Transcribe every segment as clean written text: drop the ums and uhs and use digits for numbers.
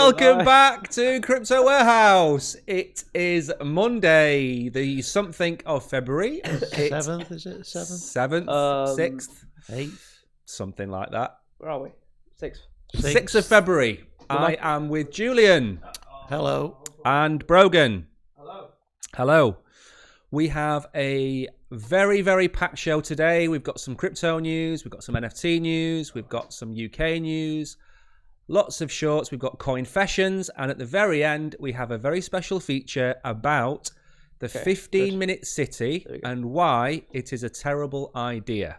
Welcome back to Crypto Warehouse. It is Monday, the something of February. 7th, is it? 7th? 7th, 6th, 8th? Something like that. Where are we? 6th. 6th of February. I am with Julian. Hello. And Brogan. Hello. Hello. We have a very, very packed show today. We've got some crypto news. We've got some NFT news. We've got some UK news. Lots of shorts. We've got Coinfessions. And at the very end, we have a very special feature about the 15-minute city and why it is a terrible idea.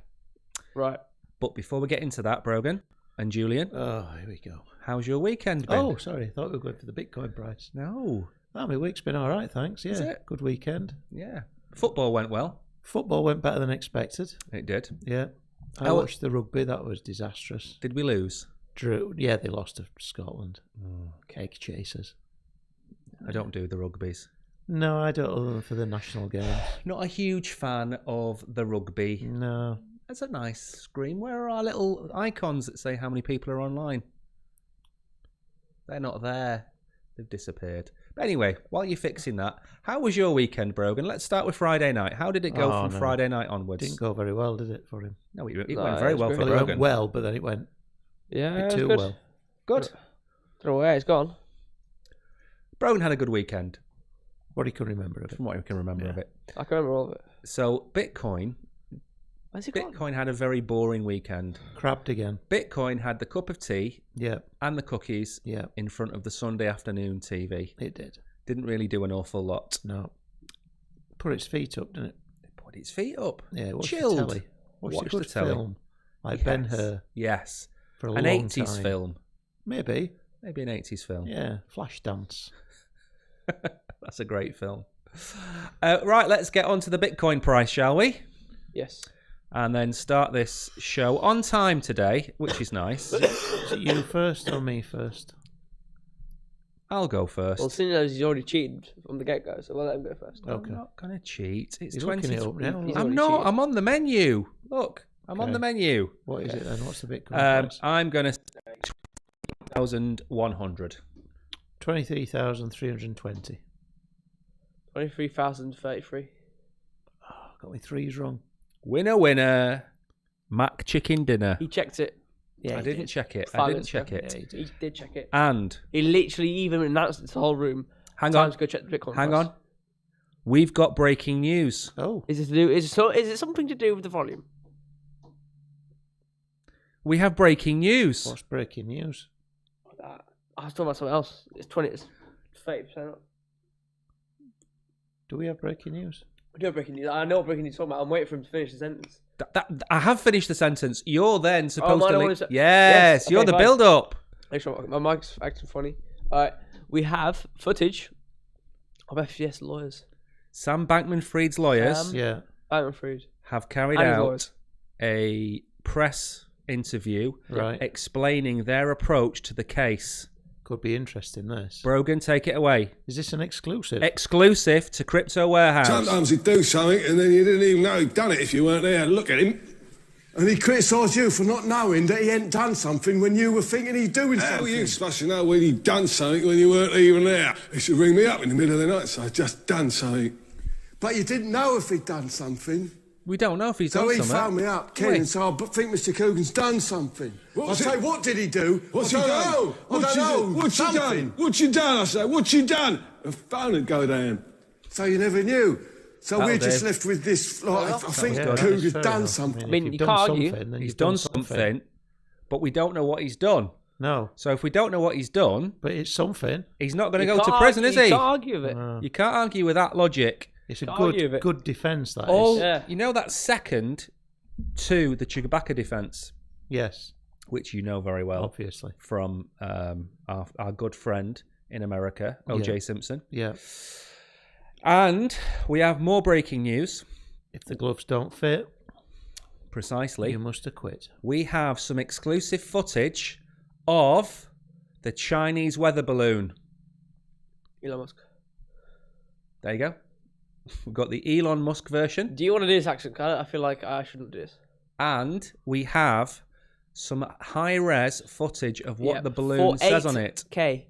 Right. But before we get into that, Brogan and Julian. Oh, here we go. How's your weekend been? Oh, sorry. I thought we were going for the Bitcoin price. No. Oh, my week's been all right, thanks. Yeah. Is it? Good weekend. Yeah. Football went well. Football went better than expected. It did. Yeah. I watched the rugby. That was disastrous. Did we lose? Drew. Yeah, they lost to Scotland. Egg chasers. I don't do the rugbies. No, I don't, other than for the national games. Not a huge fan of the rugby. No. That's a nice screen. Where are our little icons that say how many people are online? They're not there. They've disappeared. But anyway, while you're fixing that, how was your weekend, Brogan? Let's start with Friday night. How did it go from Friday night onwards? Didn't go very well, did it, for him? No, it went very well for Well, it Brogan. went well, but then it went Yeah, too good. well. Good. Don't know where it's gone. Brogan had a good weekend, What he can remember of it. from what I can remember of it. I can remember all of it. So Bitcoin Where's it gone? Bitcoin had a very boring weekend. Crabbed again. Bitcoin had the cup of tea Yeah, and the cookies yeah, in front of the Sunday afternoon TV. it did. Didn't really do an awful lot. No. Put its feet up, didn't it? It put its feet up. Yeah, watch Chilled. the telly. Watch Watch a good the telly. film. Like Ben-Hur Yes. for a An long 80s time. film. Maybe. Maybe an 80s film. Yeah, Flashdance. That's a great film. Right, let's get on to the Bitcoin price, shall we? Yes. And then start this show on time today, which is nice. Is it you first or me first? I'll go first. Well, seeing as he's already cheated from the get-go, so we'll let him go first. Okay. I'm not going to cheat. It's He's 20. looking it up now. He's I'm already not. cheated. I'm on the menu. Look, I'm on Okay. the menu. What is it then? What's the Bitcoin price? I'm going to say 20,100. 23,320. 23,033. Oh, got my threes wrong. Winner, winner. Mac chicken dinner. He checked it. Yeah, I he did not did. check it. I 5 didn't minutes check ago. it. Yeah, he did. He did check it. And He literally even announced it to the whole room. hang Time on. to go check the Bitcoin Hang price. on. We've got breaking news. Oh, Is it to do? Is it something to do with the volume? We have breaking news. what's breaking news? I was talking about something else. It's 30% up. Do we have breaking news? I do have breaking news. I know what breaking news is talking about. I'm waiting for him to finish the sentence. I have finished the sentence. You're then supposed mine to. always- Yes, Yes, you're okay, the fine. build-up. Make sure my mic's acting funny. Alright, we have footage of FGS lawyers. Sam Bankman-Fried's lawyers Yeah. Bankman Fried. have carried And his out lawyers. a press interview Right. explaining their approach to the case. Could be interesting, this. Brogan, take it away. Is this an exclusive? Exclusive to Crypto Warehouse. Sometimes he'd do something and then you didn't even know he'd done it if you weren't there. Look at him. And he criticised you for not knowing that he hadn't done something when you were thinking he'd doing How something. are you supposed to know when he'd done something when you weren't even there? He should ring me up in the middle of the night, so I just done something. But you didn't know if he'd done something. We don't know if he's So done he something. phoned me up, Ken, Wait. and said, I think Mr. Coogan's done something. I What's say, it? what did he do? What's I he don't done? know. I don't know. What's he Something. done? What's he done? I say, what's he done? The phone would go down. So you never knew. So That'll we're just do. left with this, like, I think Yeah, that is Coogan's fair done enough. something. I mean, if you you've done can't argue. something, then He's you've done something, but we don't know what he's done. No, So if we don't know what he's done, but it's something. he's not going to You go to can't prison, argue- is he? You can't argue with it. You can't argue with that logic. It's a Can't argue with good it. good defence, that is. All Yeah. you know, that second to the Chewbacca defense, Yes, which you know very well obviously. from our good friend in America, O.J. Yeah. Simpson. Yeah. And we have more breaking news. If the gloves don't fit, Precisely. you must acquit. We have some exclusive footage of the Chinese weather balloon. Elon Musk. There you go. We've got the Elon Musk version. Do you want to do this action? 'Cause I feel like I shouldn't do this. And we have some high-res footage of what Yeah, the balloon says on it. 48K.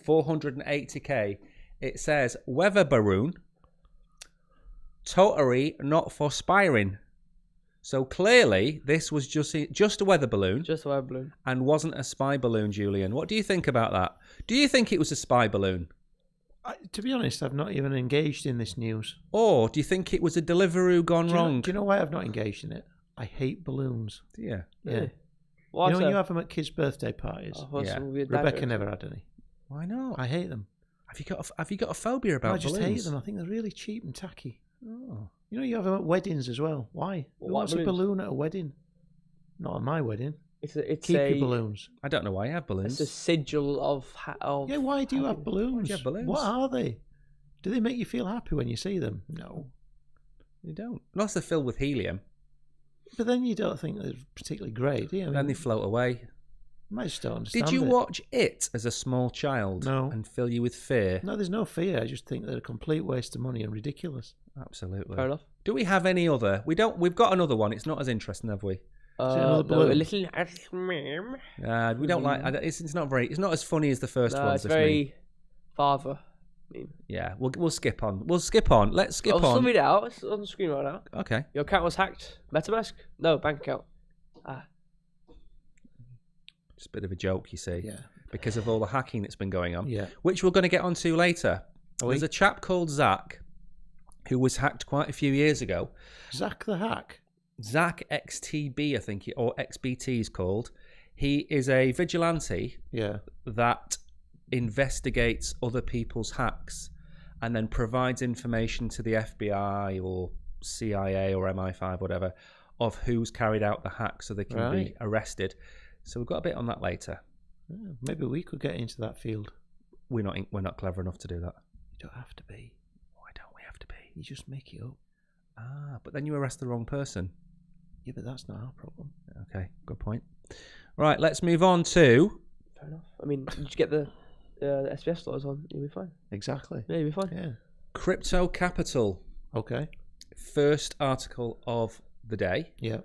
480k. It says weather balloon, totally not for spiring. So clearly, this was just a weather balloon. Just a weather balloon. And wasn't a spy balloon, Julian. What do you think about that? Do you think it was a spy balloon? To be honest, I've not even engaged in this news. Or do you think it was a Deliveroo gone wrong? Do you know why I've not engaged in it? I hate balloons. Yeah. Yeah. Why You know when so? you have them at kids' birthday parties? Oh, what's Yeah. some weird dad Rebecca jokes? never had any. Why not? I hate them. Have you got a phobia about I just balloons? hate them. I think they're really cheap and tacky. Oh. You know, you have them at weddings as well. Why? What Who wants a balloons? balloon at a wedding? Not at my wedding. It's Keep a your balloons. I don't know why you have balloons. It's a sigil of Yeah, why do you have balloons? have balloons? What are they? Do they make you feel happy when you see them? No. You don't. Unless they're filled with helium. But then you don't think they're particularly great, do you? I Then mean, they float away. I just don't understand Did you it. watch it as a small child? No. And fill you with fear? No, there's no fear. I just think they're a complete waste of money and ridiculous. Absolutely. Fair enough. Do we have any other? We don't. We've got another one. It's not as interesting, have we? another No, balloon? a little meme. We don't like. It's not very. It's not as funny as the first No, one. it's very father meme. Yeah, we'll skip on. We'll skip on. Let's skip I'll on. sum it out. It's on the screen right now. Okay. Your account was hacked. MetaMask? No, bank account. Just a bit of a joke, you see. Yeah. Because of all the hacking that's been going on. Yeah. Which we're going to get onto later. Are There's we? a chap called Zach who was hacked quite a few years ago. Zach the Hack. Zach XTB, I think, or XBT is called. He is a vigilante Yeah. that investigates other people's hacks and then provides information to the FBI or CIA or MI5, whatever, of who's carried out the hack so they can be Right. arrested. So we've got a bit on that later. Yeah, maybe we could get into that field. We're not clever enough to do that. You don't have to be. Why don't we have to be? You just make it up. But then you arrest the wrong person. Yeah, but that's not our problem. Okay, good point. Right, let's move on to... Fair enough. I mean, did you get the SBS laws on? You'll be fine. Exactly. Yeah, you'll be fine. Yeah. Crypto Capital. Okay. First article of the day. Yeah.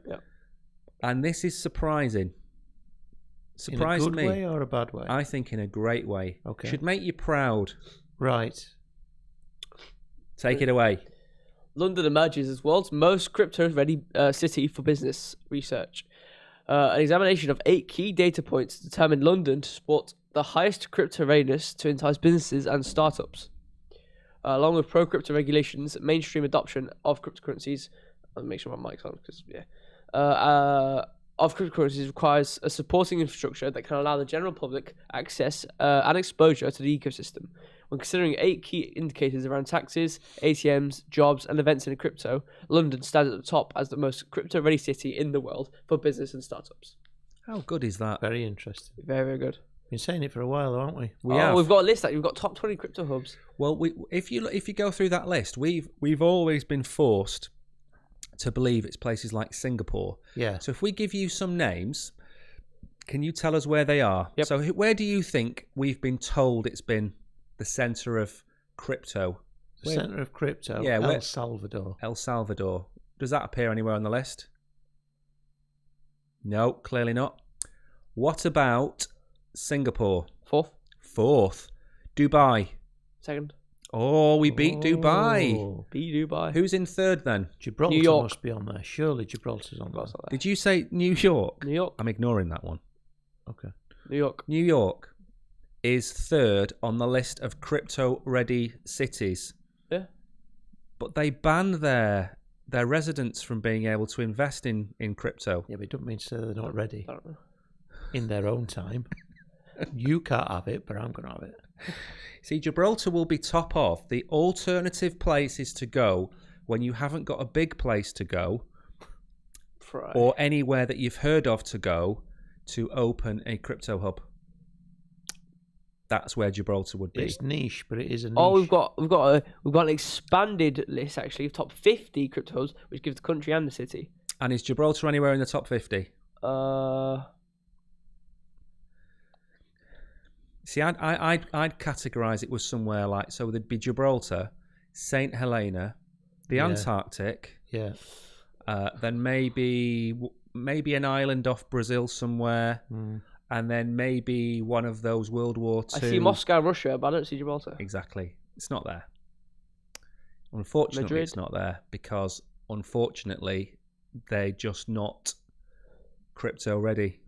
And this is surprising. In a Surprised good me. way or a bad way? I think in a great way. Okay. Should make you proud. Right. Take it away. London emerges as world's most crypto-ready city for business research. An examination of 8 key data points determined London to sport the highest crypto readiness to entice businesses and startups. Along with pro-crypto regulations, mainstream adoption of cryptocurrencies. I'll make sure my mic's on because of cryptocurrencies requires a supporting infrastructure that can allow the general public access and exposure to the ecosystem. When considering 8 key indicators around taxes, ATMs, jobs, and events in crypto, London stands at the top as the most crypto-ready city in the world for business and startups. How good is that? Very interesting. Very, very good. Been saying it for a while, haven't we? We have. We've got a list. We've got top 20 crypto hubs. Well, if you go through that list, we've always been forced to believe it's places like Singapore. Yeah. So if we give you some names, can you tell us where they are? Yep. So where do you think we've been told it's been the center of crypto? The centre of crypto. Yeah, El Salvador. El Salvador. Does that appear anywhere on the list? No, clearly not. What about Singapore? Fourth. Dubai. Second. Oh, we beat Dubai. Oh. B Dubai. Who's in third then? Gibraltar New York. must be on there. Surely Gibraltar's on there. Did you say New York? New York. I'm ignoring that one. Okay. New York. New York is third on the list of crypto-ready cities. Yeah. But they banned their residents from being able to invest in crypto. Yeah, but it doesn't mean to say they're not ready I don't know. in their own time. You can't have it, but I'm going to have it. See, Gibraltar will be top of the alternative places to go when you haven't got a big place to go Right. or anywhere that you've heard of to go to open a crypto hub. That's where Gibraltar would be. It's niche, but it is a niche. Oh, we've got an expanded list actually of top 50 crypto hubs, which gives the country and the city. And is Gibraltar anywhere in the top 50? See, I'd categorise it was somewhere like, so there'd be Gibraltar, St. Helena, the Yeah. Antarctic, Yeah. then maybe an island off Brazil somewhere, and then maybe one of those World War II. I see Moscow, Russia, but I don't see Gibraltar. Exactly. It's not there. Unfortunately, Madrid. it's not there because, unfortunately, they're just not crypto ready.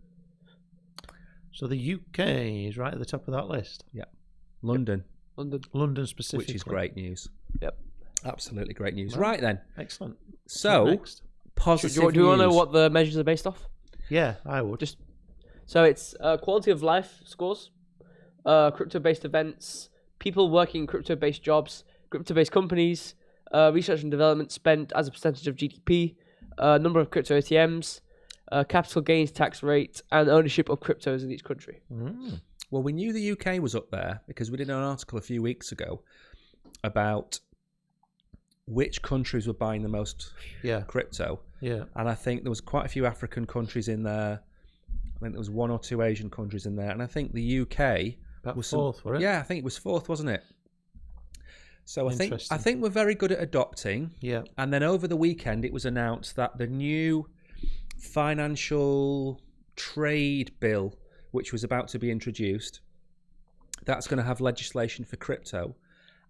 So the UK is right at the top of that list. Yeah. London, London specifically. which is great news. Yep. Absolutely great news. Right then. Excellent. So, Next. positive Do you want to know news. what the measures are based off? Yeah, I would. Just so it's quality of life scores, crypto-based events, people working in crypto-based jobs, crypto-based companies, research and development spent as a percentage of GDP, number of crypto ATMs, capital gains tax rate, and ownership of cryptos in each country. Well, we knew the UK was up there because we did an article a few weeks ago about which countries were buying the most Yeah. crypto. Yeah. And I think there was quite a few African countries in there. I think there was 1 or 2 Asian countries in there. And I think the UK About was fourth, wasn't it? Yeah, I think it was 4th, wasn't it? So I Interesting. think we're very good at adopting. Yeah. And then over the weekend, it was announced that the new financial trade bill, which was about to be introduced, that's going to have legislation for crypto,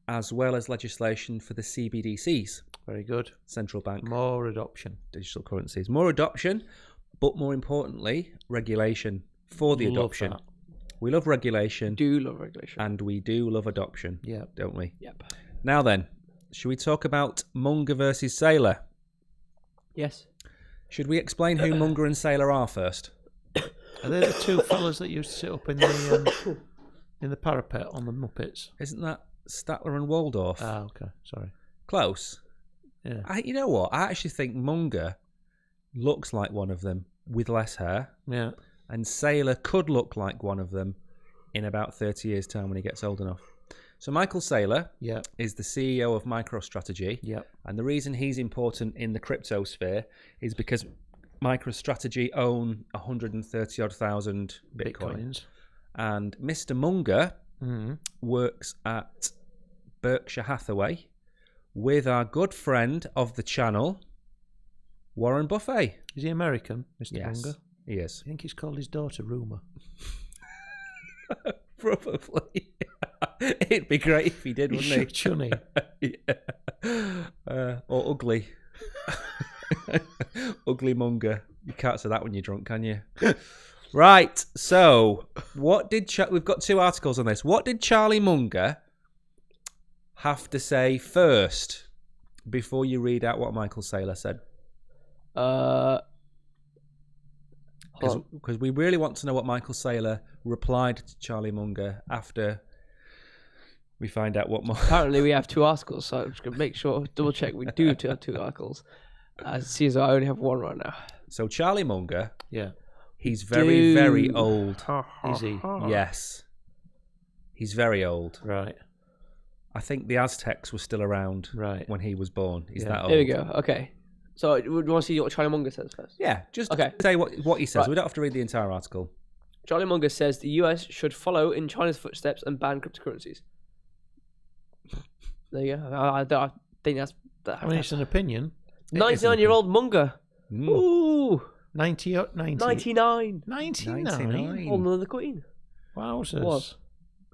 as well as legislation for the CBDCs, Very good. central bank More adoption. digital currencies. More adoption, but more importantly, regulation for the Love adoption. that. We love regulation, Do love regulation. and we do love adoption, Yeah. don't we? Yep. Now then, should we talk about Munger versus Saylor? Yes. Should we explain who Munger and Saylor are first? Are they the two fellas that used to sit up in the parapet on the Muppets? Isn't that Statler and Waldorf? Ah, okay. Sorry. Close. Yeah. You know what? I actually think Munger looks like one of them with less hair, Yeah. and Saylor could look like one of them in about 30 years' time when he gets old enough. So Michael Saylor Yeah. is the CEO of MicroStrategy, Yeah. and the reason he's important in the crypto sphere is because MicroStrategy own 130,000 Bitcoin. Bitcoins. And Mr. Munger Mm-hmm. works at Berkshire Hathaway with our good friend of the channel, Warren Buffett. Is he American, Mr. Yes, Munger? he is. I think he's called his daughter Rumour. Probably. It'd be great if he did, wouldn't Chunny. he? Yeah. Or Ugly. Ugly Munger. You can't say that when you're drunk, can you? Right. So, what did we've got 2 articles on this. What did Charlie Munger have to say first before you read out what Michael Saylor said? Hold on. Because we really want to know what Michael Saylor replied to Charlie Munger after we find out what more. Apparently, we have 2 articles, so I'm just going to make sure, double check we do have 2 articles. As seems I only have 1 right now. So Charlie Munger, Yeah. he's very, very Dude. old. Is he? Yes. He's very old. Right. I think the Aztecs were still around Right. when he was born. He's Yeah. that old. There we go. Okay. So, do you want to see what Charlie Munger says first? Yeah, just Okay. say what he says. Right. We don't have to read the entire article. Charlie Munger says the US should follow in China's footsteps and ban cryptocurrencies. There you go. I think that's. I mean, it's an opinion. 99-year-old Munger. Mm. Ooh. 90. 99. 99. 99. Older than the Queen. Wowzers. Was.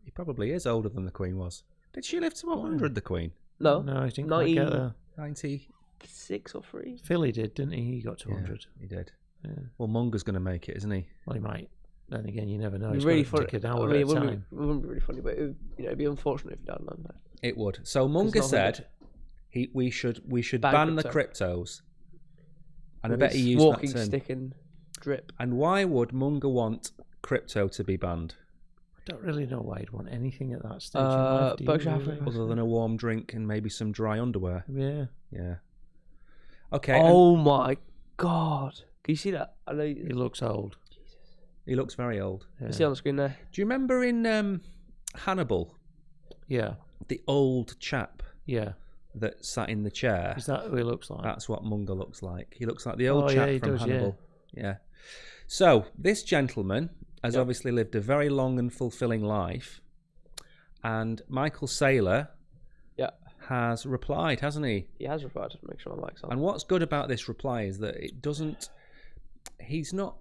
He probably is older than the Queen was. Did she live to 100, the Queen? No. No, he didn't quite get there. 90. 6 or 3. Philly did, didn't he? He got to Yeah, 100. he did. Yeah. Well, Munger's going to make it, isn't he? Well, he might. Then again, you never know. It'd He's be really got funny. to take an I hour mean, at it a wouldn't, time. be, it wouldn't be really funny, but it would, it'd be unfortunate if he died on that. It would. So Munger not 100. said we should Ban ban the crypto. cryptos. And I With bet he his used walking that term. stick and drip. And why would Munger want crypto to be banned, I don't really know why he'd want anything at that stage in life. Do you Berkshire really? Hathaway. other than a warm drink and maybe some dry underwear? Yeah. Yeah. Okay. and Oh my god! Can you see that? I know He you looks old. he looks very old. Yeah. see on the screen there. Do you remember in Hannibal, Yeah. the old chap Yeah. that sat in the chair? Is that who he looks like? That's what Munger looks like. He looks like the old Oh, chap yeah, he from does, yeah. Hannibal. Yeah. So this gentleman has Yep. obviously lived a very long and fulfilling life, and Michael Saylor Yeah, has replied, hasn't he? he has replied. Make sure my mic's on. And what's good about this reply is that it doesn't. He's not.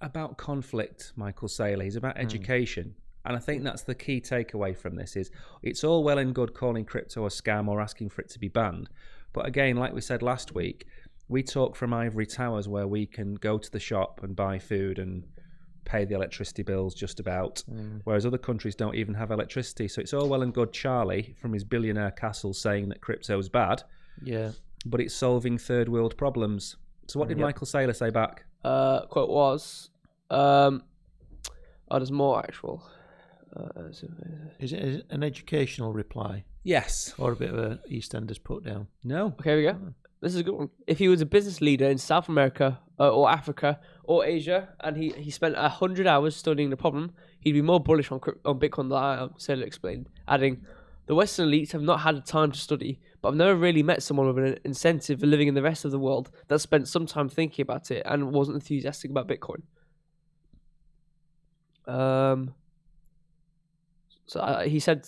about conflict, Michael Saylor. He's about education. And I think that's the key takeaway from this is it's all well and good calling crypto a scam or asking for it to be banned. But again, like we said last week, we talk from ivory towers where we can go to the shop and buy food and pay the electricity bills just about, whereas other countries don't even have electricity. So it's all well and good Charlie from his billionaire castle saying that crypto is bad, but it's solving third world problems. So what did Michael Saylor say back? Quote was, there's more actual. Is it an educational reply Yes. or a bit of a EastEnders put down? No. Okay, here we go. This is a good one. If he was a business leader in South America or Africa or Asia, and he spent 100 hours studying the problem, he'd be more bullish on Bitcoin than Saylor explained, adding, "The Western elites have not had the time to study, but I've never really met someone with an incentive for living in the rest of the world that spent some time thinking about it and wasn't enthusiastic about Bitcoin." He said...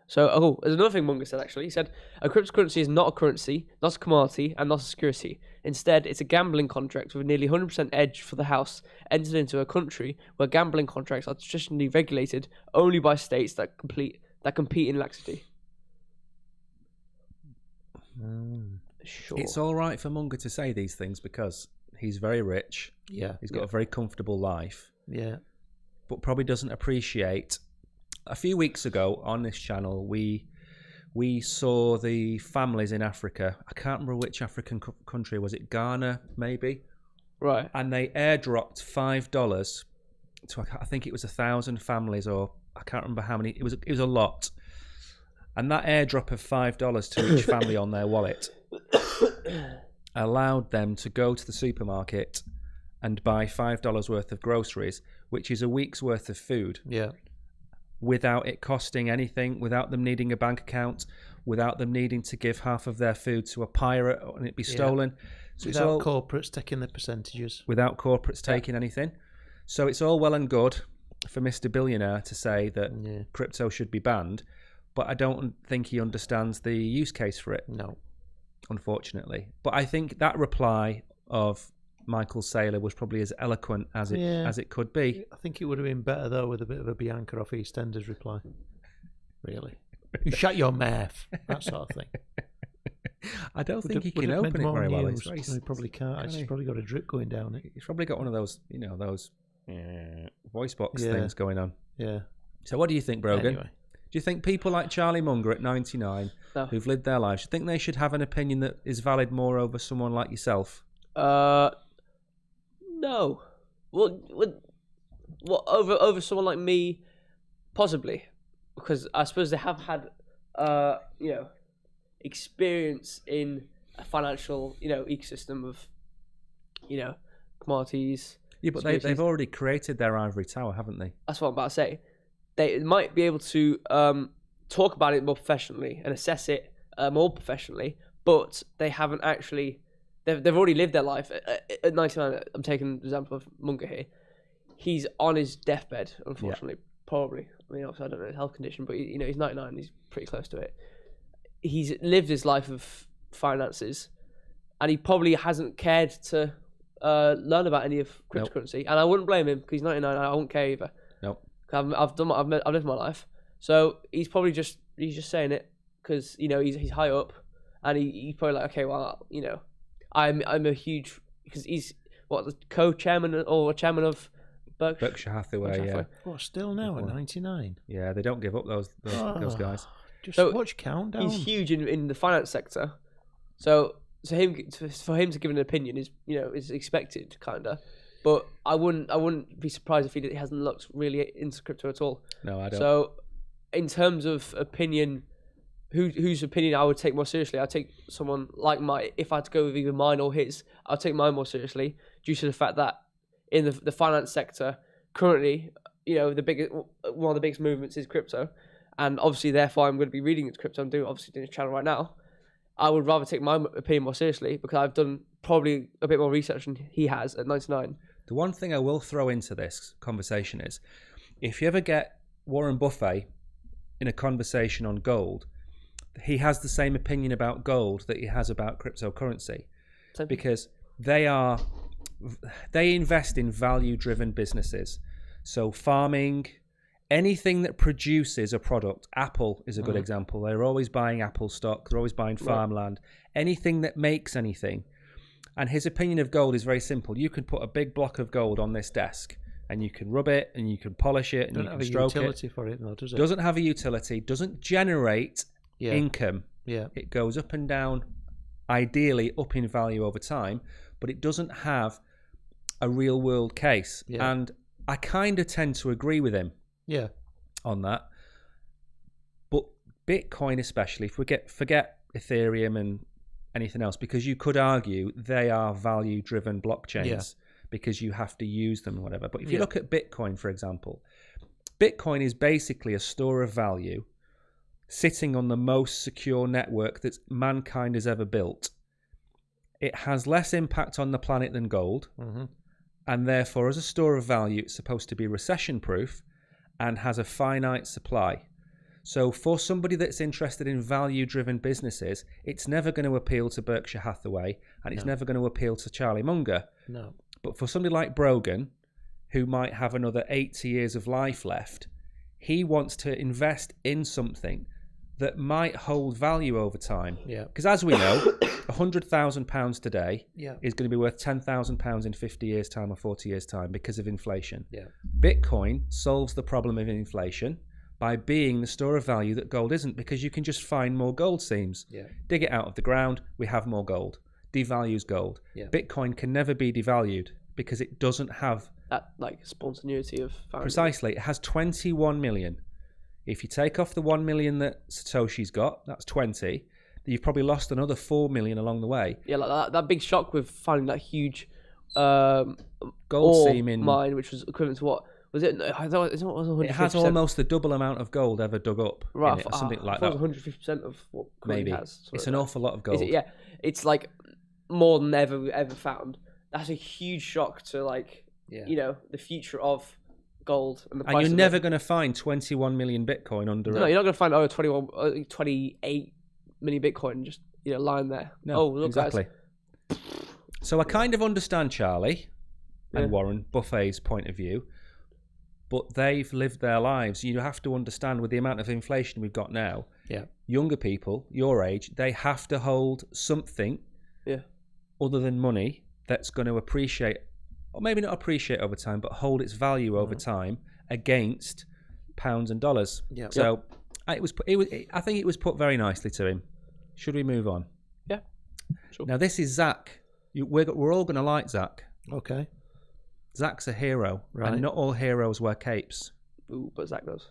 there's another thing Munger said, actually. He said, a cryptocurrency is not a currency, not a commodity, and not a security. Instead, it's a gambling contract with a nearly 100% edge for the house entered into a country where gambling contracts are traditionally regulated only by states that compete in laxity. Sure. It's all right for Munger to say these things because he's very rich. Yeah. He's got a very comfortable life. Yeah. But probably doesn't appreciate. A few weeks ago on this channel, we saw the families in Africa. I can't remember which African country. Was it Ghana, maybe? Right. And they airdropped $5 to, I think it was 1,000 families, or I can't remember how many. It was a lot. And that airdrop of $5 to each family on their wallet allowed them to go to the supermarket and buy $5 worth of groceries, which is a week's worth of food. Yeah. Without it costing anything, without them needing a bank account, without them needing to give half of their food to a pirate and it be stolen. So without corporates taking the percentages. Without corporates taking anything. So it's all well and good for Mr. Billionaire to say that crypto should be banned, but I don't think he understands the use case for it. No. Unfortunately. But I think that reply of Michael Saylor was probably as eloquent as it could be. I think it would have been better though with a bit of a Bianca off EastEnders reply. Really? You shut your mouth. That sort of thing. I don't think he can open it very well. He probably can't. He's probably got a drip going down it. He's probably got one of those, those voice box things going on. Yeah. So what do you think, Brogan? Anyway. Do you think people like Charlie Munger at 99, who've lived their lives, do you think they should have an opinion that is valid more over someone like yourself? No. Well, over someone like me, possibly, because I suppose they have had, experience in a financial, ecosystem of, commodities. Yeah, but they've already created their ivory tower, haven't they? That's what I'm about to say. They might be able to talk about it more professionally and assess it more professionally, but they haven't actually. They've already lived their life. At 99, I'm taking the example of Munger here. He's on his deathbed, unfortunately, probably. I mean, obviously, I don't know his health condition, but he's 99. He's pretty close to it. He's lived his life of finances, and he probably hasn't cared to learn about any of cryptocurrency. Nope. And I wouldn't blame him because he's 99. I wouldn't care either. Nope. I've lived my life, so he's probably just saying it because he's high up, and he's probably like, okay, well, I'm a huge, because he's the co-chairman or chairman of Berkshire Hathaway. Yeah. What, still now at 99? Yeah, they don't give up those guys. Just watch Countdown. He's huge in the finance sector, so for him to give an opinion is expected, kinda. But I wouldn't be surprised if he hasn't looked really into crypto at all. No, I don't. So, in terms of opinion, whose opinion I would take more seriously, I'd take someone like if I had to go with either mine or his, I'd take mine more seriously due to the fact that in the finance sector currently, one of the biggest movements is crypto, and obviously therefore I'm going to be reading into crypto. I'm doing this channel right now. I would rather take my opinion more seriously because I've done probably a bit more research than he has at 99. The one thing I will throw into this conversation is, if you ever get Warren Buffett in a conversation on gold, he has the same opinion about gold that he has about cryptocurrency, because they are they invest in value-driven businesses. So farming, anything that produces a product. Apple is a good example. They're always buying Apple stock. They're always buying farmland. Anything that makes anything. And his opinion of gold is very simple. You can put a big block of gold on this desk, and you can rub it, and you can polish it, and Don't you have can a stroke utility it. for it, though, does it? Doesn't have a utility. Doesn't generate income. Yeah. It goes up and down, ideally up in value over time, but it doesn't have a real world case. Yeah. And I kind of tend to agree with him Yeah. on that. But Bitcoin especially, if we forget Ethereum and anything else, because you could argue they are value driven blockchains because you have to use them or whatever. But if you look at Bitcoin, for example, Bitcoin is basically a store of value sitting on the most secure network that mankind has ever built. It has less impact on the planet than gold, and therefore, as a store of value, it's supposed to be recession proof and has a finite supply. So for somebody that's interested in value driven businesses, it's never going to appeal to Berkshire Hathaway, and it's never going to appeal to Charlie Munger. No. But for somebody like Brogan, who might have another 80 years of life left, he wants to invest in something that might hold value over time. Yeah. Because as we know, £100,000 today Yeah. is going to be worth £10,000 in 50 years' time or 40 years' time because of inflation. Yeah. Bitcoin solves the problem of inflation by being the store of value that gold isn't, because you can just find more gold seams. Yeah. Dig it out of the ground, we have more gold. Devalues gold. Yeah. Bitcoin can never be devalued because it doesn't have, That like spontaneity of finding. precisely, it has 21 million. If you take off the 1 million that Satoshi's got, that's 20. You've probably lost another 4 million along the way. Yeah, like that big shock with finding that huge Gold ore seam in. mine, which was equivalent to what was it? I thought it was 150%. It has almost the double amount of gold ever dug up. right, In it, or something like I that. thought it was 150% of what currently Maybe. has. something It's like an that. awful lot of Is gold. it? Yeah, it's like more than ever found. That's a huge shock to the future of gold and the price. And you're of never it. going to find 21 million Bitcoin under No, it. you're not going to find 28 million Bitcoin just lying there. No, oh, look, exactly. guys. So I kind of understand Charlie Yeah. and Warren Buffett's point of view, but they've lived their lives. You have to understand, with the amount of inflation we've got now, Yeah. younger people, your age, they have to hold something Yeah. other than money that's going to appreciate, or maybe not appreciate over time, but hold its value over time against pounds and dollars. Yeah. So I think it was put very nicely to him. Should we move on? Yeah. Sure. Now this is Zach. We're all going to like Zach. Okay. Zach's a hero, Right. and not all heroes wear capes. Ooh, but Zach knows.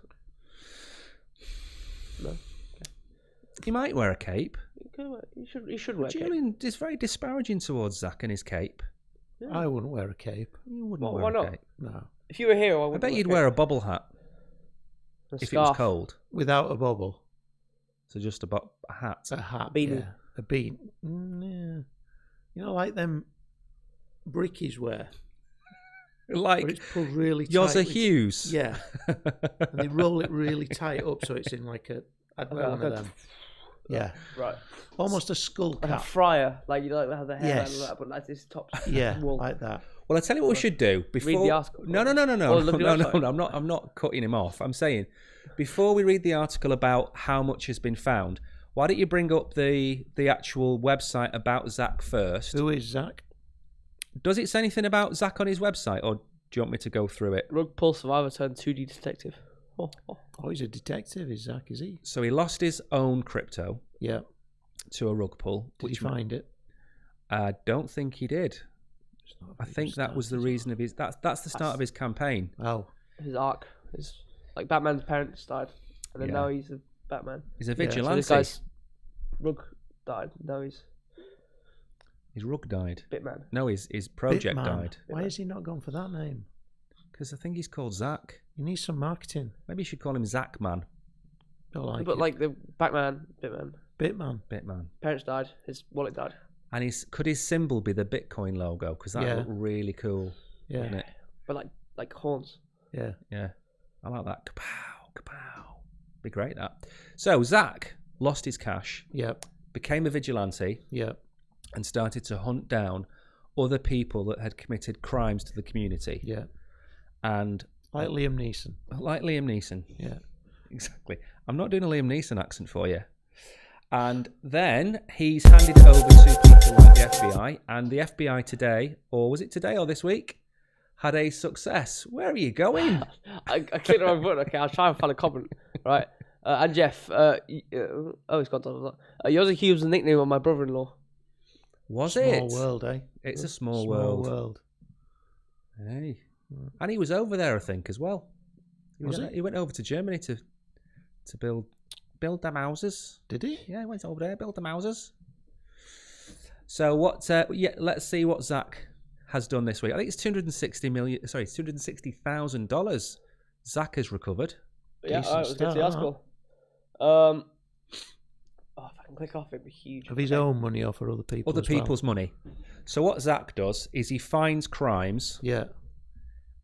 No. He might wear a cape. You should wear a cape. Julian is very disparaging towards Zach and his cape. I wouldn't wear a cape. You wouldn't Why wear not? a cape. No. If you were a hero, I bet you'd wear a bobble hat if it was cold. Without a bubble. So just a hat. A hat. Beanie. Yeah. A bean. Yeah. You know, like them brickies wear. Where Like it's pulled really yours tight. are Hughes. Yeah. And they roll it really tight up so it's in like a... I'd wear one of them. Yeah. Right. Almost a skull Like a cap. fryer, like you don't have the hair Yes. like that, but like this top. Yeah, wool. like that. Well, I tell you what we should do before. the article. No. Or look at the No. website. I'm not cutting him off. I'm saying before we read the article about how much has been found, why don't you bring up the actual website about Zach first? Who is Zach? Does it say anything about Zach on his website, or do you want me to go through it? Rug pull survivor turned 2D detective. Oh. Oh, he's a detective, is Zach, is he? So he lost his own crypto Yeah. to a rug pull. Did you find it? I don't think he did. I think that was the reason of his. That's the start of his campaign. Oh. His arc is like Batman's parents died, and then Yeah. now he's a Batman. He's a So vigilante. this guy's Rug died. Now he's His rug died. Bitman. No, his project Bitman. died. Why has he not gone for that name? Because I think he's called Zach. You need some marketing. Maybe you should call him Zach Man. Don't like but it. like the Batman, Bitman. Bitman. Bitman. Parents died. His wallet died. And could his symbol be the Bitcoin logo? Because that Yeah. would look really cool, Yeah. wouldn't it? But like horns. Yeah. Yeah. I like that. Kapow, kapow. Be great, that. So Zach lost his cash, Yep. became a vigilante, Yep. and started to hunt down other people that had committed crimes to the community. Yeah. And Like Liam Neeson. like Liam Neeson. Yeah. Exactly. I'm not doing a Liam Neeson accent for you. And then he's handed it over to people like the FBI. And the FBI today, or was it today or this week, had a success. Where are you going? I clicked the wrong button. Okay, I'll try and find a comment. Right. And Jeff, he's got that. Yossi Hughes was the nickname of my brother-in-law. Was Small it? world, eh? It's a small Small world. world. Hey. And he was over there, I think, as well. Was he? He went over to Germany to build them houses. Did he? Yeah, he went over there, build them houses. So what? Let's see what Zach has done this week. I think it's $260,000. Zach has recovered. Yeah, Decent alright, let's get to the start, article. If I can click off, it'd be huge. Of his own money or for other people? Other as well? people's money. So what Zach does is he finds crimes. Yeah.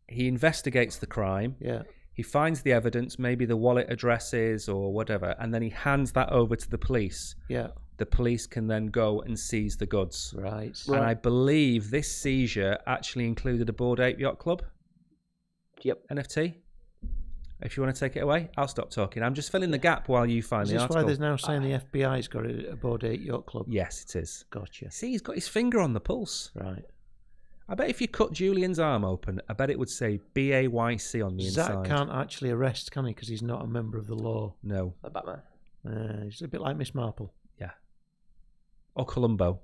He investigates the crime. Yeah. He finds the evidence, maybe the wallet addresses or whatever, and then he hands that over to the police. Yeah. The police can then go and seize the goods. Right. And I believe this seizure actually included a Bored Ape Yacht Club. Yep. NFT. If you want to take it away, I'll stop talking. I'm just filling the gap while you find Is the this article. why there's now saying the FBI's got a Bored Ape Yacht Club? Yes, it is. Gotcha. See, he's got his finger on the pulse. Right. I bet if you cut Julian's arm open, I bet it would say BAYC on the Zach inside. can't actually arrest, can he? Because he's not a member of the law. No. Like Batman. He's a bit like Miss Marple. Yeah. Or Columbo.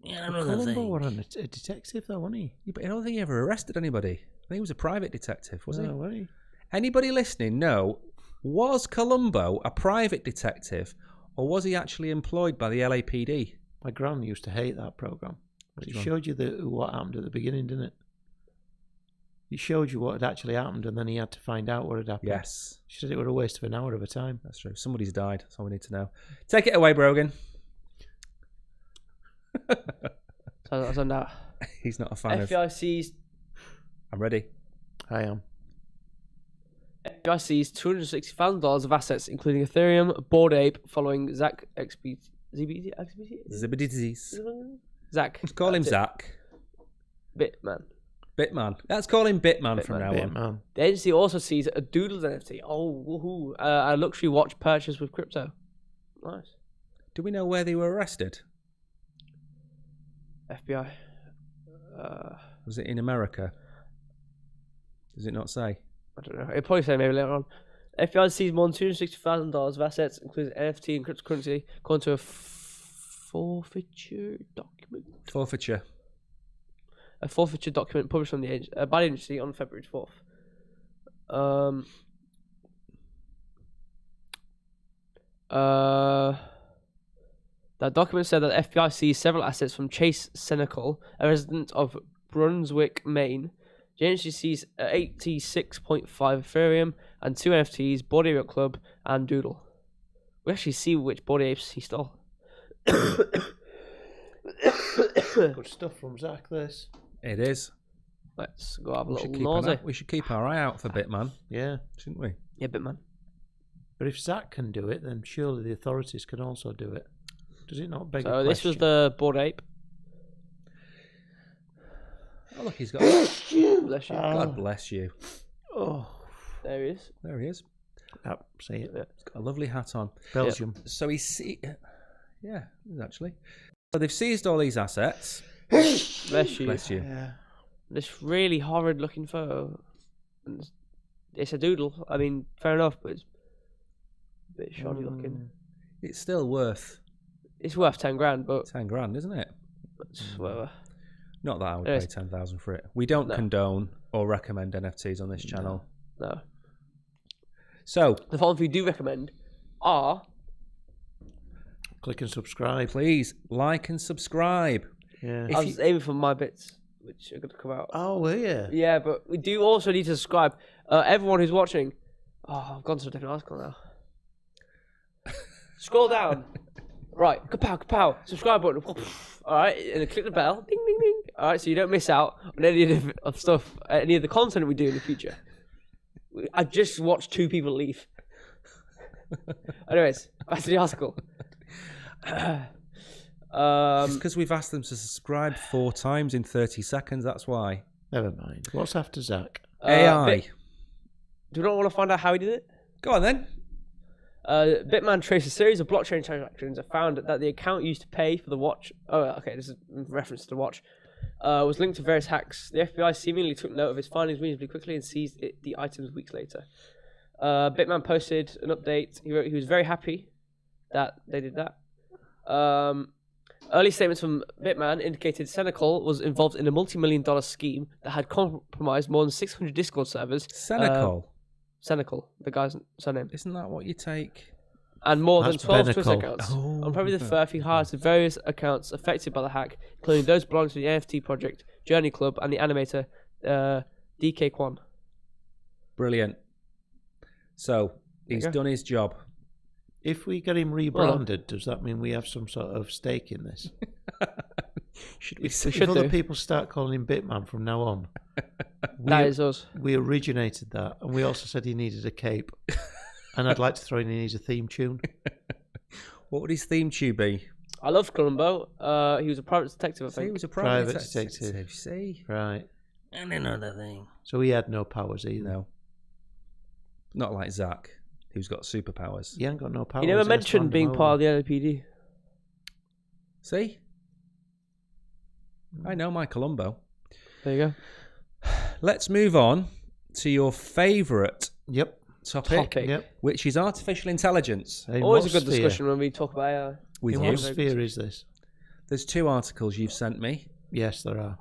Columbo were a detective, though, wasn't he? Yeah, but I don't think he ever arrested anybody. I think he was a private detective, was No, he? were he? Anybody listening know, was Columbo a private detective or was he actually employed by the LAPD? My gran used to hate that program. But Which it one? showed you what happened at the beginning, didn't it? It showed you what had actually happened, and then he had to find out what had happened. Yes, She said it was a waste of an hour of her time. that's true. Somebody's died. That's all we need to know. Take it away, Brogan. So now, He's not a fan of... FBI seized I'm ready. I am. FBI seized $260,000 of assets, including Ethereum, Bored Ape, following Zach Zibbity disease. Zach. Let's call him That's it. Zach. Bitman. Bitman. Let's call him Bitman from now Bit, on. man. The agency also seized a Doodles NFT. Oh, woohoo. A luxury watch purchased with crypto. Nice. Do we know where they were arrested? FBI. Was it in America? Does it not say? I don't know. It'll probably say maybe later on. FBI seized more than $260,000 of assets, including NFT and cryptocurrency, according to a forfeiture document. Forfeiture. A forfeiture document published on by the agency on February 4th. That document said that FBI seized several assets from Chase Senecal, a resident of Brunswick, Maine. The agency seized 86.5 Ethereum and 2 NFTs, Bored Ape Yacht Club and Doodle. We actually see which Bored Apes he stole. Good stuff from Zach, this. It is. Let's go have a We little should, nosy. we should keep our eye out for Bitman, Yeah. shouldn't we? Yeah, Bitman. But if Zach can do it, then surely the authorities can also do it. Does it not beg a So this was question? the Bored Ape. Oh, look, he's got... Bless you. God bless you. Oh. There he is. There he is. See it. Yeah. He's got a lovely hat on. Belgium. So yeah, actually. So they've seized all these assets. Bless you. Bless you. Yeah. This really horrid looking photo. And it's a doodle. I mean, fair enough, but it's a bit shoddy looking. It's still worth It's worth 10 grand, but 10 grand, isn't it? it's whatever. Not that I would Yes. pay 10,000 for it. We don't No. condone or recommend NFTs on this channel. No. So The following we do recommend are Click and subscribe. please like and subscribe. Yeah. If I was aiming for my bits, which are going to come out. Oh, were you? Yeah, but we do also need to subscribe. Everyone who's watching. Oh, I've gone to a different article now. Scroll down. Right, kapow, kapow. Subscribe button. All right, and then click the bell. Ding, ding, ding. All right, so you don't miss out on any of stuff, any of the content we do in the future. I just watched 2 people leave. Anyways, back to the article. It's because we've asked them to subscribe 4 times in 30 seconds. That's why. Never mind. What's after Zach? AI. Do you not want to find out how he did it? Go on then. Bitman traced a series of blockchain transactions and found that the account used to pay for the watch. Oh, okay, this is in reference to the watch. Was linked to various hacks. The FBI seemingly took note of his findings reasonably quickly and seized the items weeks later. Bitman posted an update. He wrote he was very happy that they did that. Early statements from Bitman indicated Senecal was involved in a multi-million-dollar scheme that had compromised more than 600 Discord servers. Senecal. Senecal, the guy's surname. Isn't that what you take? And more That's than 12 Twitter Benecal. accounts. Oh, On February the 3rd, he highlighted various accounts affected by the hack, including those belonging to the NFT project, Journey Club, and the animator DK Kwan. Brilliant. So, he's go. done his job. If we get him rebranded, does that mean we have some sort of stake in this? Should we If, say? if should other do. people start calling him Bitman from now on, That is us. we originated that, and we also said he needed a cape. And I'd like to throw in he needs a theme tune. What would his theme tune be? I loved Columbo. He was a private detective, I See, he think. was a Private private detective. See? Right. And another thing. So he had no powers either. No. Not like Zach, who's got superpowers. He ain't got no powers. He never has to hand mentioned them being over. part of the LAPD. See? I know my Columbo. There you go. Let's move on to your favourite Yep. topic, Yep. which is artificial intelligence. In Always what a good sphere? discussion when we talk about AI. With In you. what sphere is this? There's 2 articles you've sent me. Yes, there are.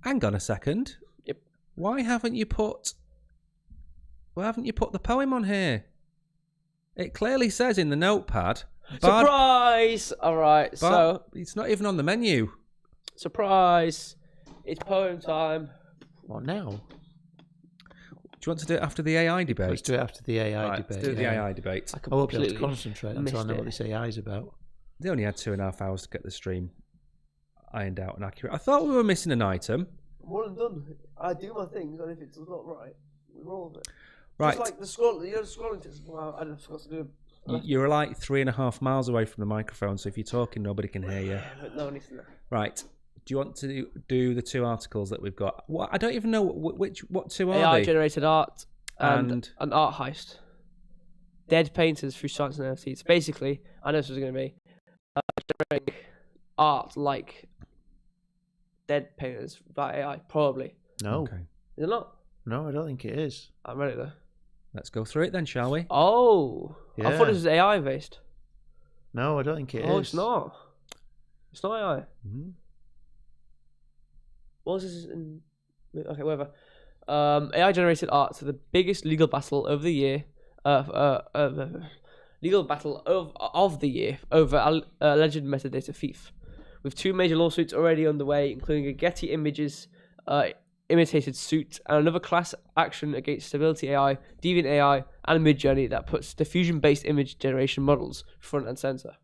Hang on a second. Yep. Why haven't you put the poem on here? It clearly says in the notepad. Surprise! Alright, so, it's not even on the menu. surprise. It's poem time. What now? Do you want to do it after the AI debate? Let's do it after the AI Right, debate. let's do the yeah. AI debate. I I won't be able to completely concentrate until I know missed what it. this AI is about. They only had 2.5 hours to get the stream ironed out and accurate. I thought we were missing an item. More than done. I do my things, and if it's not right, we roll with it. Right. Just like the scrolling test. Well, I forgot to do You're like 3.5 miles away from the microphone, so if you're talking, nobody can hear you. but no one needs to know. Right. Do you want to do the 2 articles that we've got? What I don't even know what 2 are AI they? generated art and And- an art heist. Dead painters through science and NFTs. Basically, I know this was going to be generating art like dead painters by AI. Probably. No. Okay. Is it not? No, I don't think it is. I'm ready though. Let's go through it then, shall we? Oh, I thought Yeah. it was AI based. No, I don't think it is. Oh, it's not. It's not AI. Mhm. What was this in... Okay, whatever. AI generated art to the biggest legal battle of the year. Legal battle of the year over alleged metadata thief, with 2 major lawsuits already underway, including a Getty Images imitated suit and another class action against Stability AI, Deviant AI, and Midjourney that puts diffusion-based image generation models front and center.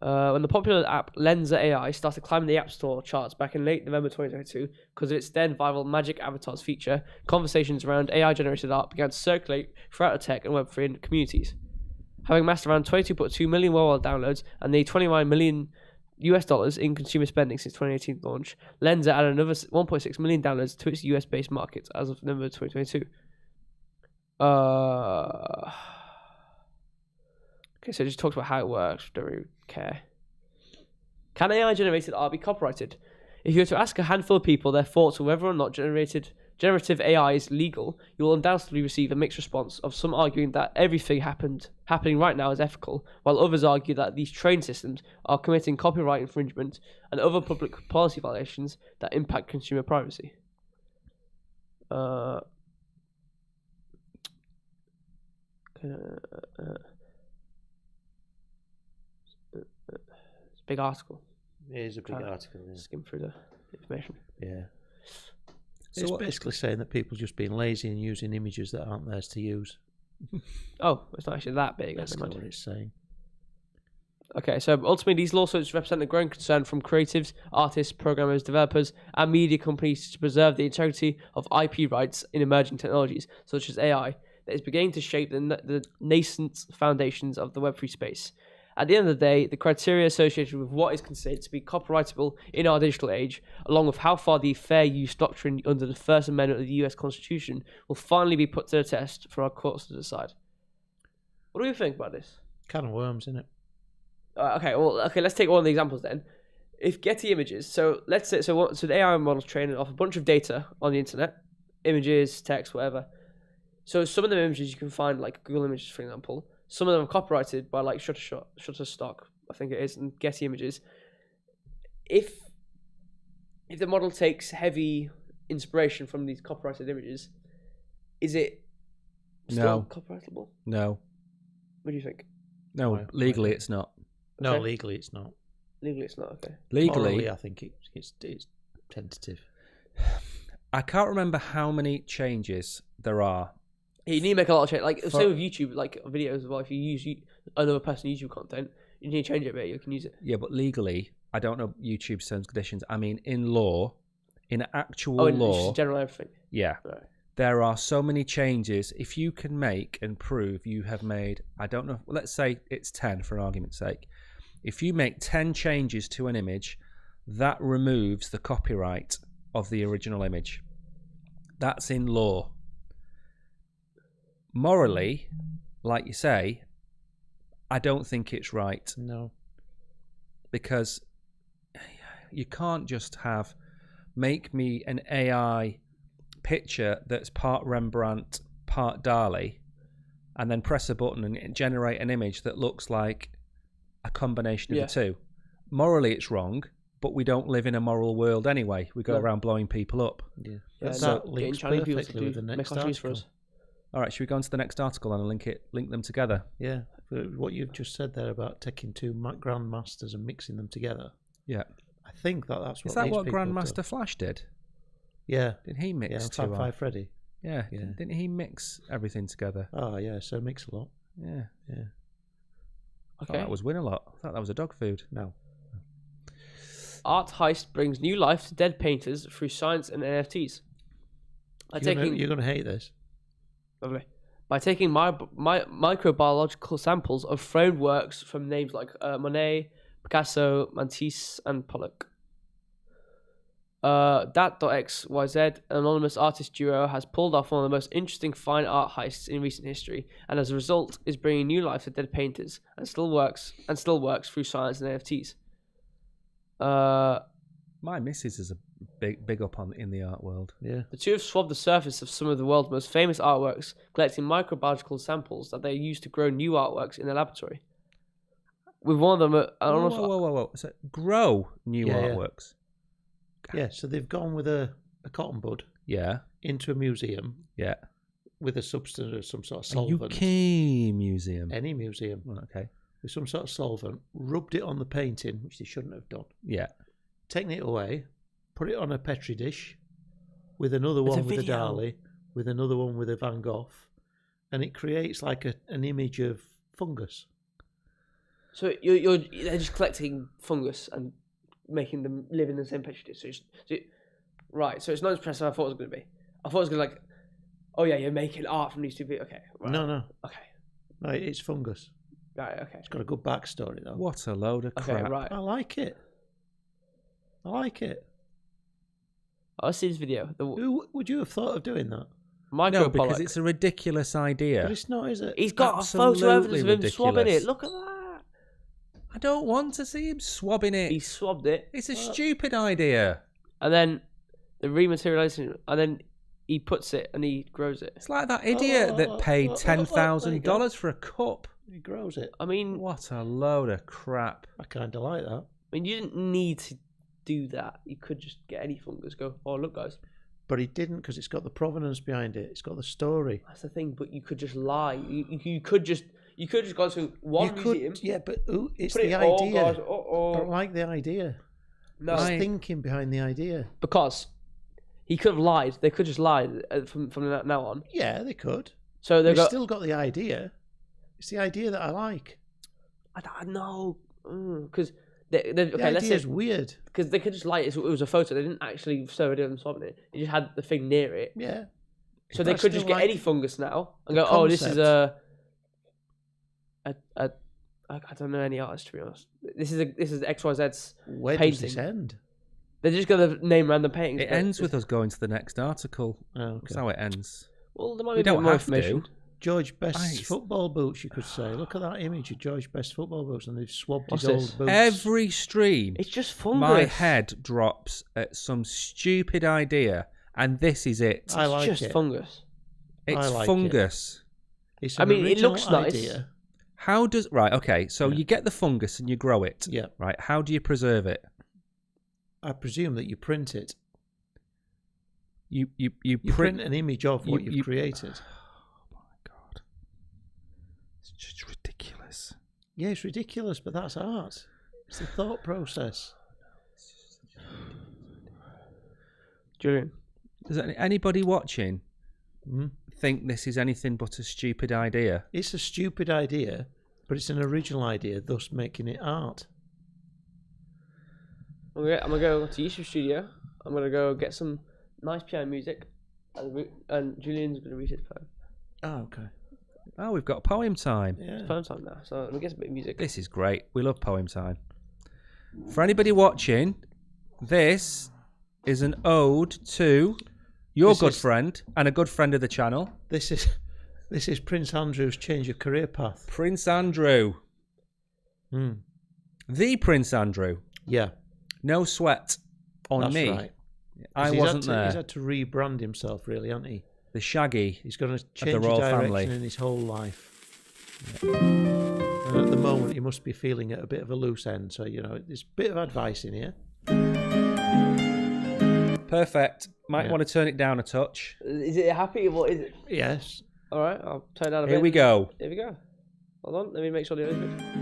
When the popular app Lensa AI started climbing the App Store charts back in late November 2022 because of its then viral Magic Avatars feature, conversations around AI-generated art began to circulate throughout the tech and Web3 communities. Having amassed around 22.2 million worldwide downloads and nearly $29 million in consumer spending since 2018 launch, Lensa added another 1.6 million downloads to its US-based market as of November 2022. Okay, so it just talks about how it works. Don't really care. Can AI-generated art be copyrighted? If you were to ask a handful of people their thoughts on whether or not generative AI is legal, you will undoubtedly receive a mixed response, of some arguing that everything happening right now is ethical, while others argue that these trained systems are committing copyright infringement and other public policy violations that impact consumer privacy. It's a big article. It is a big Can't article. Yeah. Skim through the information. Yeah. So It's what- basically saying that people just being lazy and using images that aren't theirs to use. Oh, it's not actually that big. That's Never not mind. what it's saying. Okay, so ultimately, these lawsuits represent a growing concern from creatives, artists, programmers, developers, and media companies to preserve the integrity of IP rights in emerging technologies, such as AI. that is beginning to shape the nascent foundations of the Web3 space. At the end of the day, the criteria associated with what is considered to be copyrightable in our digital age, along with how far the fair use doctrine under the First Amendment of the US Constitution will finally be put to the test for our courts to decide. What do you think about this? Kind of worms, isn't it? Okay, let's take one of the examples then. If Getty Images, so let's say, so the AI model's trained off a bunch of data on the internet, images, text, whatever. So some of the images you can find, like Google Images, for example, some of them are copyrighted by like Shutterstock, I think it is, and Getty Images. If the model takes heavy inspiration from these copyrighted images, is it still copyrightable? No. What do you think? No, Why? legally it's not. No, Okay. legally it's not. Legally, it's not okay. Legally, Morally, I think it's tentative. I can't remember how many changes there are. You need to make a lot of change. Like For- same with YouTube, like videos as well. If you use another person's YouTube content, you need to change it a bit. You can use it. Yeah, but legally, I don't know YouTube's terms and conditions. I mean, in law, in actual Oh, and it's law, just general everything. yeah, Right. there are so many changes. If you can make and prove you have made, I don't know, let's say it's 10 for an argument's sake. If you make 10 changes to an image, that removes the copyright of the original image. That's in law. Morally, like you say, I don't think it's right, No. because you can't just make me an AI picture that's part Rembrandt, part Dali, and then press a button and generate an image that looks like a combination of Yeah. the two. Morally, it's wrong, but we don't live in a moral world anyway. We go No. around blowing people up. Yeah. Yeah, That so links getting Chinese people to perfectly with the make next cartoons for article. us. All right, should we go on to the next article and link them together? Yeah. What you've just said there about taking two grandmasters and mixing them together. Yeah. I think that's what Is that these what people have done. Grandmaster Flash did? Yeah. Did he mix Yeah, two? Fab Five Freddy. Yeah. Yeah. Didn't he mix everything together? Oh, yeah. So mix a lot. Yeah. Yeah. I thought Okay. that was Win-A-Lot. I thought that was a dog food. No. Art Heist brings new life to dead painters through science and NFTs. You're gonna hate this. Lovely. By taking microbiological samples of framed works from names like Monet, Picasso, Matisse, and Pollock. Dat.xyz, an anonymous artist duo, has pulled off one of the most interesting fine art heists in recent history, and as a result is bringing new life to dead painters and still works through science and NFTs. My missus is a big up in the art world. Yeah. The two have swabbed the surface of some of the world's most famous artworks, collecting microbiological samples that they use to grow new artworks in their laboratory. With one of them, Whoa. So grow new Yeah, yeah. artworks. Yeah. So they've gone with a cotton bud Yeah. into a museum Yeah. with a substance or some sort of A solvent. UK museum. Any museum Okay. with some sort of solvent, rubbed it on the painting, which they shouldn't have done. Yeah. Taken it away, put it on a petri dish with another There's a one with a video. Dali, with another one with a Van Gogh, and it creates like an image of fungus. so they're just collecting fungus and making them live in the same petri dish. Right, so it's not as impressive as I thought it was going to be. I thought it was going to be like, oh yeah, you're making art from these two people. Okay, right. No, Okay, it's fungus. right, okay. It's got a good backstory though. What a load of Okay, crap. right. I like it. I'll see this video. The Who would you have thought of doing that? micro No, because Pollock. it's a ridiculous idea. But it's not, is it? He's got a photo absolutely evidence of him swabbing ridiculous. it. Look at that. I don't want to see him swabbing it. He swabbed it, It's a stupid idea. and then the rematerialization, and then he puts it and he grows it. It's like that idiot that paid $10,000 for a cup. He grows it. I mean, What a load of crap. I kind of like that. you didn't need to do that. You could just get any fungus. Go, oh look, guys. But he didn't because it's got the provenance behind it. It's got the story. That's the thing. But you could just lie. You could just go to one museum. Yeah, but it's Put the it, oh, idea. guys, I don't like the idea. No, There's thinking behind the idea. because he could have lied. They could just lie from now on. Yeah, they could. So They've they've got. still got the idea. It's the idea that I like. I don't know because okay. The Let's idea say is weird. because they could just lie. It was a photo. They didn't actually show it and swabbing it. They just had the thing near it. Yeah. So they That's could just still get like any fungus now and go, the oh, this is concept. I don't know any artist, to be honest. This is XYZ's Where painting. does this end? They're just going to name random paintings. It but ends it's- with us going to the next article. Oh, That's okay. how it ends. Well, there might We be a bit don't more have to. information. George Best's Nice. football boots, you could say. Look at that image of George Best's football boots, and they've swabbed What's his this? old boots. Every stream, It's just fungus. my head drops at some stupid idea, and this is it. I like It's just it. fungus. It's I like fungus. It's I an mean, it original looks nice. idea. How does right? Okay, so Yeah. you get the fungus and you grow it. Yeah. Right. How do you preserve it? I presume that you print it. You You print an image of what you- you've you- created. Oh my god, it's just ridiculous. Yeah, it's ridiculous, but that's art. It's the thought process. Julian. Does anybody watching Mm. think this is anything but a stupid idea? It's a stupid idea, but it's an original idea, thus making it art. I'm gonna go to YouTube Studio. I'm gonna go get some nice piano music, and Julian's gonna read his poem. Oh, okay. Oh, we've got poem time. Yeah. It's poem time now, so let me get some bit of music. This is great. We love poem time. For anybody watching, this is an ode to your This good is- friend and a good friend of the channel, This is Prince Andrew's change of career path. Prince Andrew. Mm. The Prince Andrew. Yeah, No sweat on that's me. right. I 'Cause he's wasn't had to, there. He's had to rebrand himself, really, hasn't he? The Shaggy. He's going to the change royal direction family. in his whole life. And at the moment, he must be feeling at a bit of a loose end. So, there's a bit of advice in here. Perfect. Might Yeah. want to turn it down a touch. Is it happy? What is it? Yes. All right, I'll turn it down a bit. Here we go. Here we go. Hold on, let me make sure the audio's good.